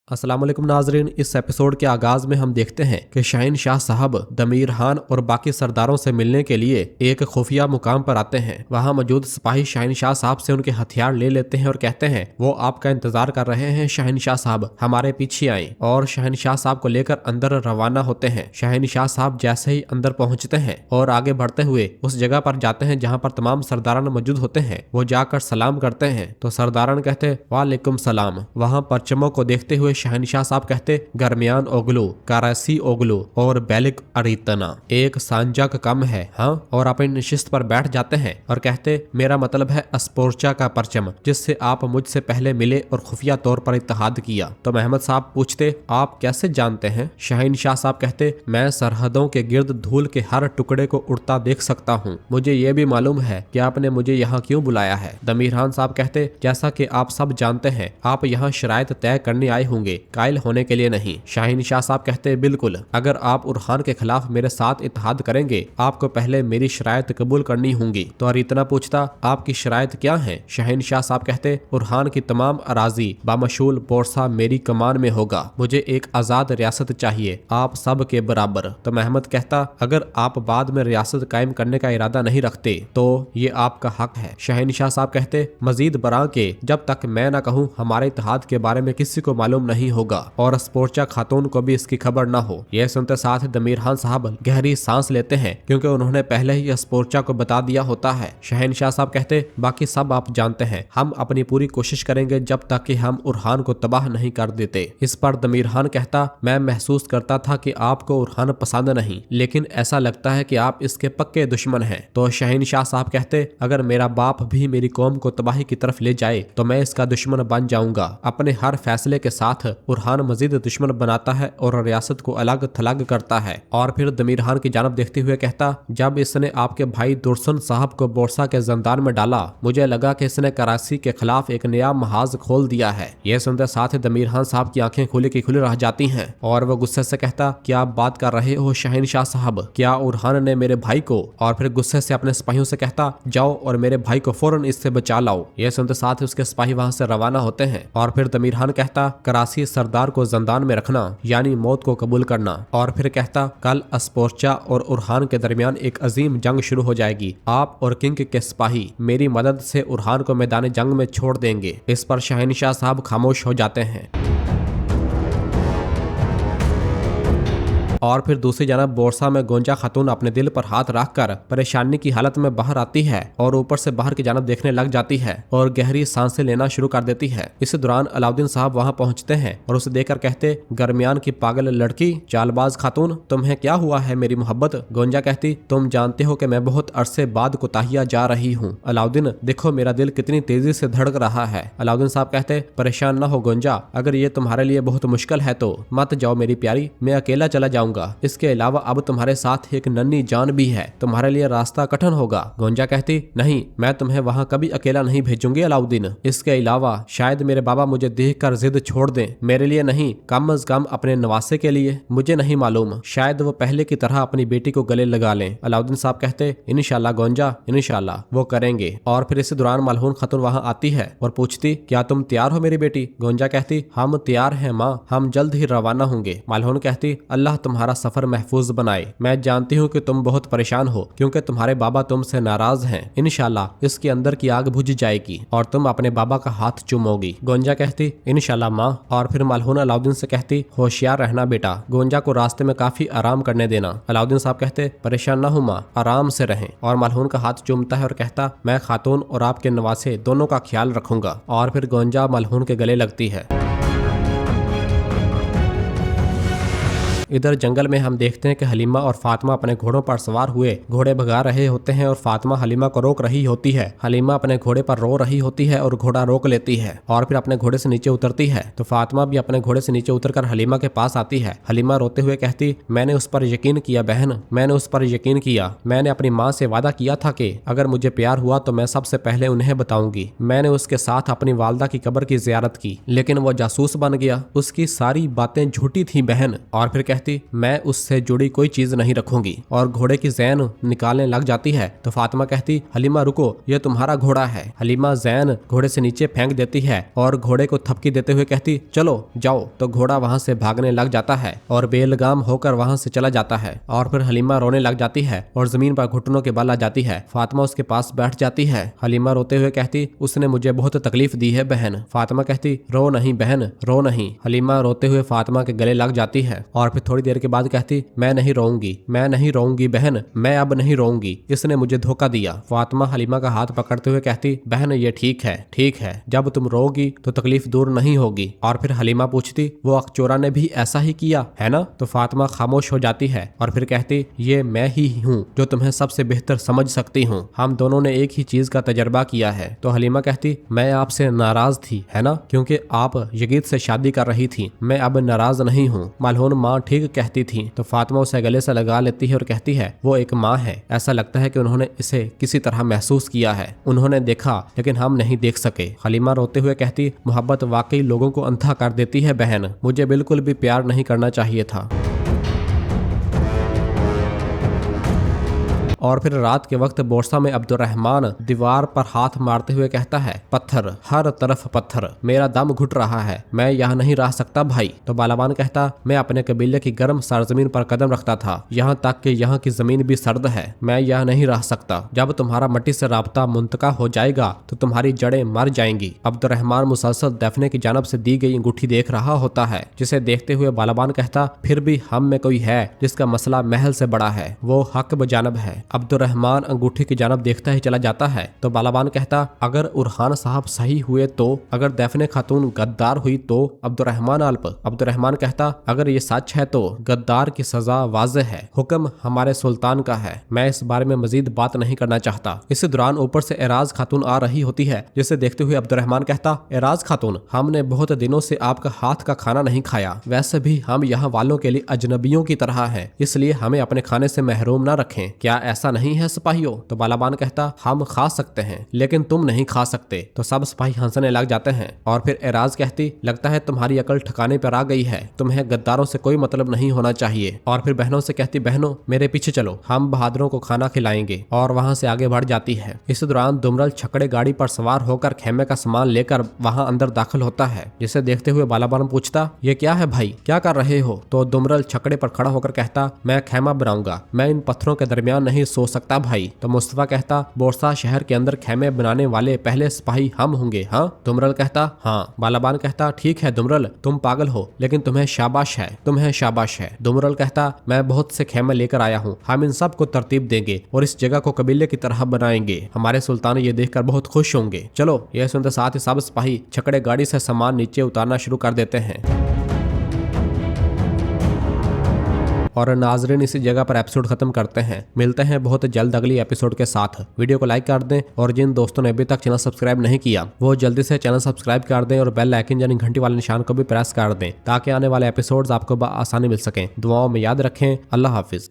अस्सलाम वालेकुम नाजरीन। इस एपिसोड के आगाज में हम देखते हैं कि शाहीन शाह साहब दमीर खान और बाकी सरदारों से मिलने के लिए एक खुफिया मुकाम पर आते हैं। वहां मौजूद सिपाही शाहीन शाह साहब से उनके हथियार ले लेते हैं और कहते हैं वो आपका इंतजार कर रहे हैं शाहीन शाह साहब, हमारे पीछे आए। और शाहीन शाह साहब को लेकर अंदर रवाना होते हैं। शाहीन शाह साहब जैसे ही अंदर पहुंचते हैं और आगे बढ़ते हुए उस जगह पर जाते हैं जहाँ पर तमाम सरदारान मौजूद होते हैं, वो जाकर सलाम करते हैं तो सरदारान कहते वालेकुम सलाम। वहाँ परचमों को देखते हुए शाहीन शाह साहब कहते गरमियान ओगलू, करासी ओगलू और बैलिक अरीतना, एक सांजक कम है हाँ। और अपनी नशिस्त पर बैठ जाते हैं और कहते मेरा मतलब है अस्पोर्चा का परचम जिससे आप मुझसे पहले मिले और खुफिया तौर पर इत्तेहाद किया। तो महमद साहब पूछते आप कैसे जानते हैं? शाहीन शाह साहब कहते मैं सरहदों के गिर्द धूल के हर टुकड़े को उड़ता देख सकता हूँ, मुझे ये भी मालूम है कि आपने मुझे यहाँ क्यों बुलाया है। दमीर खान साहब कहते जैसा कि आप सब जानते हैं आप यहाँ शराइत तय करने आए होंगे, कायल होने के लिए नहीं। शाहीन शाह साहब कहते बिल्कुल, अगर आप उरहान के खिलाफ मेरे साथ इत्तेहाद करेंगे आपको पहले मेरी शराइत कबूल करनी होंगी। तो अरीतना पूछता आपकी शराइत क्या है? शाहीन शाह साहब कहते उरहान की तमाम अराजी बामशूल बोरसा मेरी कमान में होगा, मुझे एक आजाद रियासत चाहिए आप सब के बराबर। तो महमद कहता अगर आप बाद में रियासत कायम करने का इरादा नहीं रखते तो ये आपका हक है। शाहीन शाह साहब कहते मजीद बरा के जब तक मैं ना कहूँ हमारे इत्तेहाद के बारे में किसी को मालूम नहीं होगा और स्पोर्चा खातून को भी इसकी खबर ना हो। यह सुनते साथ दमीर खान साहब गहरी सांस लेते हैं क्योंकि उन्होंने पहले ही स्पोर्चा को बता दिया होता है। शाहीन शाह साहब कहते बाकी सब आप जानते हैं, हम अपनी पूरी कोशिश करेंगे जब तक कि हम उरहान को तबाह नहीं कर देते। इस पर दमीर खान कहता मैं महसूस करता था कि आपको उरहान पसंद नहीं, लेकिन ऐसा लगता है कि आप इसके पक्के दुश्मन हैं। तो शाहीन शाह साहब कहते अगर मेरा बाप भी मेरी कौम को तबाही की तरफ ले जाए तो मैं इसका दुश्मन बन जाऊंगा। अपने हर फैसले के साथ उरहान मजीद दुश्मन बनाता है और रियासत को अलग थलग करता है। और फिर दमीर खान की जानब देखते हुए कहता जब इसने आपके भाई दुर्सन साहब को बोरसा के जंदान में डाला मुझे लगा कि इसने कराची के खिलाफ एक नया महाज खोल दिया है। यह सुनते साथ दमीर खान साहब की आंखें खुली की खुली रह जाती हैं और वह गुस्से से कहता क्या आप बात कर रहे हो शाहीन शाह साहब, क्या उरहान ने मेरे भाई को? और फिर गुस्से से अपने सिपाहियों से कहता जाओ और मेरे भाई को फौरन इससे बचा लाओ। यह सुनते साथ उसके सिपाही वहां से रवाना होते हैं। और फिर दमीर खान कहता कराची सरदार को जंदान में रखना यानी मौत को कबूल करना। और फिर कहता कल अस्पोर्चा और उरहान के दरमियान एक अजीम जंग शुरू हो जाएगी, आप और किंग के सिपाही मेरी मदद से उरहान को मैदान जंग में छोड़ देंगे। इस पर शाहीन शाह साहब खामोश हो जाते हैं। और फिर दूसरी जानब बोरसा में गोंजा खातून अपने दिल पर हाथ रखकर परेशानी की हालत में बाहर आती है और ऊपर से बाहर की जानब देखने लग जाती है और गहरी सांसें लेना शुरू कर देती है। इस दौरान अलाउद्दीन साहब वहां पहुंचते हैं और उसे देखकर कहते गरमियान की पागल लड़की, चालबाज खातून, तुम्हें क्या हुआ है मेरी मोहब्बत? गोंजा कहती तुम जानते हो कि मैं बहुत अरसे बाद कोताहिया जा रही हूँ। अलाउद्दीन देखो मेरा दिल कितनी तेजी से धड़क रहा है। अलाउद्दीन साहब कहते परेशान न हो गोंजा, अगर ये तुम्हारे लिए बहुत मुश्किल है तो मत जाओ मेरी प्यारी, मैं अकेला चला जाऊंगा। इसके अलावा अब तुम्हारे साथ एक नन्ही जान भी है, तुम्हारे लिए रास्ता कठिन होगा। गोंजा कहती नहीं, मैं तुम्हें वहाँ कभी अकेला नहीं भेजूंगी अलाउद्दीन। इसके अलावा शायद मेरे बाबा मुझे देखकर जिद छोड़ दें, मेरे लिए नहीं कम अज कम अपने नवासे के लिए। मुझे नहीं मालूम, शायद वो पहले की तरह अपनी बेटी को गले लगा लें। अलाउद्दीन साहब कहते इंशाल्लाह गोंजा, इंशाल्लाह वो करेंगे। और फिर इस दौरान मलहून खातून वहाँ आती है और पूछती क्या तुम तैयार हो मेरी बेटी? गोंजा कहती हम तैयार हैं माँ, हम जल्द ही रवाना होंगे। मलहून कहती अल्लाह तुम्हारा सफर महफूज बनाए, मैं जानती हूँ कि तुम बहुत परेशान हो क्योंकि तुम्हारे बाबा तुमसे नाराज हैं। इंशाल्लाह इसके अंदर की आग बुझ जाएगी और तुम अपने बाबा का हाथ चूमोगी। गोंजा कहती इंशाल्लाह माँ। और फिर मलहून अलाउद्दीन से कहती होशियार रहना बेटा, गोंजा को रास्ते में काफी आराम करने देना। अलाउद्दीन साहब कहते परेशान ना हो माँ, आराम से रहें। और मलहून का हाथ चूमता है और कहता मैं खातून और आपके नवासे दोनों का ख्याल रखूंगा। और फिर गोंजा मलहून के गले लगती है। इधर जंगल में हम देखते हैं कि हलीमा और फातिमा अपने घोड़ों पर सवार हुए घोड़े भगा रहे होते हैं और फातिमा हलीमा को रोक रही होती है। हलीमा अपने घोड़े पर रो रही होती है और घोड़ा रोक लेती है और फिर अपने घोड़े से नीचे उतरती है। तो फातिमा भी अपने घोड़े से नीचे उतरकर हलीमा के पास आती है। हलीमा रोते हुए कहती मैंने उस पर यकीन किया बहन, मैंने उस पर यकीन किया। मैंने अपनी माँ से वादा किया था कि अगर मुझे प्यार हुआ तो मैं सबसे पहले उन्हें बताऊंगी। मैंने उसके साथ अपनी वालदा की कब्र की जियारत की, लेकिन वो जासूस बन गया, उसकी सारी बातें झूठी थी बहन। और फिर कहती मैं उससे जुड़ी कोई चीज नहीं रखूंगी और घोड़े की जैन निकालने लग जाती है तो फातिमा कहती हलीमा रुको, ये तुम्हारा घोड़ा है। हलीमा जैन घोड़े से नीचे फेंक देती है और घोड़े को थपकी देते हुए कहती चलो जाओ। तो घोड़ा वहां से भागने लग जाता है और बेलगाम होकर वहां से चला जाता है और फिर हलीमा रोने लग जाती है और जमीन पर घुटनों के बल आ जाती है। फातिमा उसके पास बैठ जाती है। हलीमा रोते हुए कहती उसने मुझे बहुत तकलीफ दी है बहन। फातिमा कहती रो नहीं बहन, रो नहीं। हलीमा रोते हुए फातिमा के गले लग जाती है और फिर थोड़ी देर के बाद कहती मैं नहीं रोऊंगी, मैं नहीं रोऊंगी बहन, मैं अब नहीं रोऊंगी, इसने मुझे धोखा दिया। फातिमा हलीमा का हाथ पकड़ते हुए कहती बहन ये ठीक है, जब तुम रोगी तो तकलीफ दूर नहीं होगी। और फिर हलीमा पूछती वो अकचोरा ने भी ऐसा ही किया है ना? तो फातिमा खामोश हो जाती है और फिर कहती ये मैं ही हूँ जो तुम्हें सबसे बेहतर समझ सकती हूँ, हम दोनों ने एक ही चीज का तजर्बा किया है। तो हलीमा कहती मैं आपसे नाराज थी है ना, क्योंकि आप यगीद से शादी कर रही थी। मैं अब नाराज नहीं हूँ, मलहून माँ ठीक कहती थी। तो फातिमा उसे गले से लगा लेती है और कहती है वो एक माँ है, ऐसा लगता है कि उन्होंने इसे किसी तरह महसूस किया है, उन्होंने देखा लेकिन हम नहीं देख सके। हलीमा रोते हुए कहती मोहब्बत वाकई लोगों को अंधा कर देती है बहन, मुझे बिल्कुल भी प्यार नहीं करना चाहिए था। और फिर रात के वक्त बोरसा में अब्दुर्रहमान दीवार पर हाथ मारते हुए कहता है पत्थर, हर तरफ पत्थर, मेरा दम घुट रहा है, मैं यहाँ नहीं रह सकता भाई। तो बालाबान कहता मैं अपने कबीले की गर्म सरजमीन पर कदम रखता था, यहाँ तक कि यहाँ की जमीन भी सर्द है, मैं यहाँ नहीं रह सकता। जब तुम्हारा मट्टी से राब्ता मुंतका हो जाएगा तो तुम्हारी जड़ें मर जाएंगी। अब्दुर्रहमान मुसलसल दफने की जानब से दी गई अंगूठी देख रहा होता है, जिसे देखते हुए बालाबान कहता फिर भी हम में कोई है जिसका मसला महल से बड़ा है, वो हक बजानब है। अब्दुर्रहमान अंगूठी की जानब देखता ही चला जाता है। तो बालाबान कहता अगर उरहान साहब सही हुए तो, अगर दैफने खातून गद्दार हुई तो अब्दुर्रहमान अल्प। अब्दुर्रहमान कहता अगर ये सच है तो गद्दार की सजा वाज़ेह है, हुक्म हमारे सुल्तान का है, मैं इस बारे में मजीद बात नहीं करना चाहता। इस दौरान ऊपर से एराज खातून आ रही होती है, जिसे देखते हुए अब्दुर्रहमान कहता एराज खातून हमने बहुत दिनों से आपका हाथ का खाना नहीं खाया, वैसे भी हम यहाँ वालों के लिए अजनबियों की तरह हैं, इसलिए हमें अपने खाने से महरूम न रखें, क्या ऐसा नहीं है सिपाहियों? तो बालाबान कहता हम खा सकते हैं लेकिन तुम नहीं खा सकते। तो सब सिपाही हंसने लग जाते हैं और फिर एराज कहती लगता है तुम्हारी अकल ठिकाने पर आ गई है, तुम्हें गद्दारों से कोई मतलब नहीं होना चाहिए। और फिर बहनों से कहती बहनों मेरे पीछे चलो, हम बहादुरों को खाना खिलाएंगे, और वहां से आगे बढ़ जाती है। इस दौरान दुमरल छकड़े गाड़ी पर सवार होकर खेमे का सामान लेकर वहां अंदर दाखिल होता है, जिसे देखते हुए बालाबान पूछता ये क्या है भाई, क्या कर रहे हो? तो दुमरल छकड़े पर खड़ा होकर कहता मैं खेमा बनाऊंगा, मैं इन पत्थरों के दरमियान नहीं सो सकता भाई। तो मुस्तफा कहता बोरसा शहर के अंदर खेमे बनाने वाले पहले सिपाही हम होंगे। हाँ? दुमरल कहता हाँ। बालाबान कहता ठीक है दुमरल, तुम पागल हो लेकिन तुम्हें शाबाश है, तुम्हें शाबाश है। दुमरल कहता मैं बहुत से खेमे लेकर आया हूँ, हम इन सब को तरतीब देंगे और इस जगह को कबीले की तरह बनाएंगे, हमारे सुल्तान ये देखकर बहुत खुश होंगे। चलो। यह सुनते साथ ही सब सिपाही छकड़े गाड़ी से सामान नीचे उतारना शुरू कर देते हैं। और नाजरीन इसी जगह पर एपिसोड खत्म करते हैं, मिलते हैं बहुत जल्द अगली एपिसोड के साथ। वीडियो को लाइक कर दें और जिन दोस्तों ने अभी तक चैनल सब्सक्राइब नहीं किया वो जल्दी से चैनल सब्सक्राइब कर दें और बेल आइकन यानी घंटी वाले निशान को भी प्रेस कर दें ताकि आने वाले एपिसोड्स आपको आसानी मिल सकें। दुआओं में याद रखें। अल्लाह हाफिज।